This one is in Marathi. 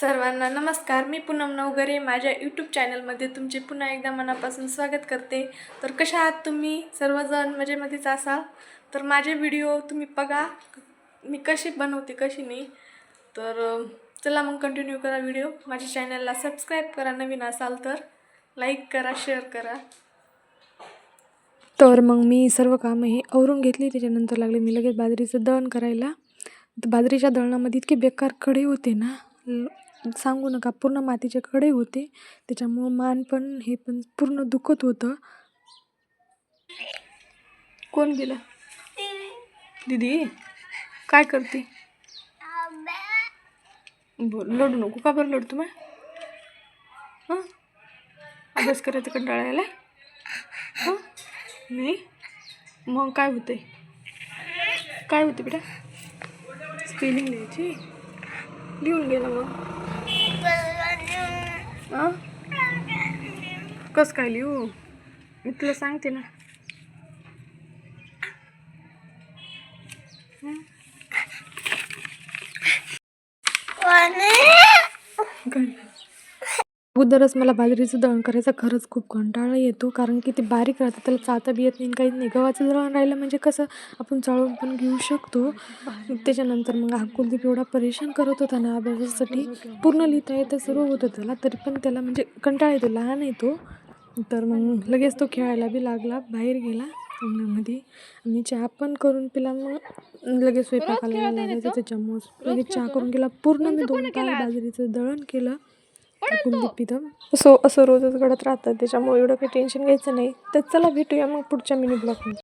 सर्वांना नमस्कार. मी पूनम नवघरे माझ्या यूट्यूब चॅनलमध्ये तुमचे पुन्हा एकदा मनापासून स्वागत करते. तर कशा आहात तुम्ही सर्वजण? मजेमध्येच असाल तर माझे व्हिडिओ तुम्ही बघा, मी कशी बनवते कशी नाही. तर चला मग कंटिन्यू करा व्हिडिओ. माझ्या चॅनलला सबस्क्राईब करा, नवीन असाल तर लाईक करा, शेअर करा. तर मग मी सर्व कामं हे आवरून घेतली. त्याच्यानंतर लागले मी लगेच बाजरीचं दळण करायला. बाजरीच्या दळणामध्ये इतके बेकार कडे होते ना, सांगू नका. पूर्ण मातीचे कडे होते, त्याच्यामुळं मान पण हे पण पूर्ण दुखत होतं. कोण गेलं? दीदी काय करते? लढू नको. का बरं लढतो मग? हां, अभ्यास करायचं कंटाळा यायला? हां नाही, मग काय होते? काय होते बेटा? स्पेलिंग लिहायची, लिहून गेला मग. हां, कसं काय लिहू? मी तुला सांगते ना. अगोदरच मला बाजरीचं दळण करायचा खरंच खूप कंटाळा येतो, कारण की ते बारीक राहतं, त्याला चाळता बी येत नाही, काहीच नाही. गव्हाचं दळण राहिलं म्हणजे कसं आपण चाळून पण घेऊ शकतो. त्याच्यानंतर मग हा कुलदीप एवढा परेशान करत होता ना अभ्यासासाठी. पूर्ण लिहिता येतं, सर्व होतं त्याला, तरी पण त्याला म्हणजे कंटाळा येतो, लहान आहे तो. तर मग लगेच तो खेळायला बी लागला, बाहेर गेला अंगणामध्ये. मी चहा पण करून पिला, मग लगेच स्वयंपाकाला लागायचं. त्याच्यामुळं लगेच चहा करून गेला. पूर्ण मी 2 तास बाजरीचं दळण केलं. कुलदीप असं रोजच घडत राहतं, त्याच्यामुळे एवढं काही टेन्शन घ्यायचं नाही. तर चला भेटूया मग पुढच्या मिनी ब्लॉगमध्ये.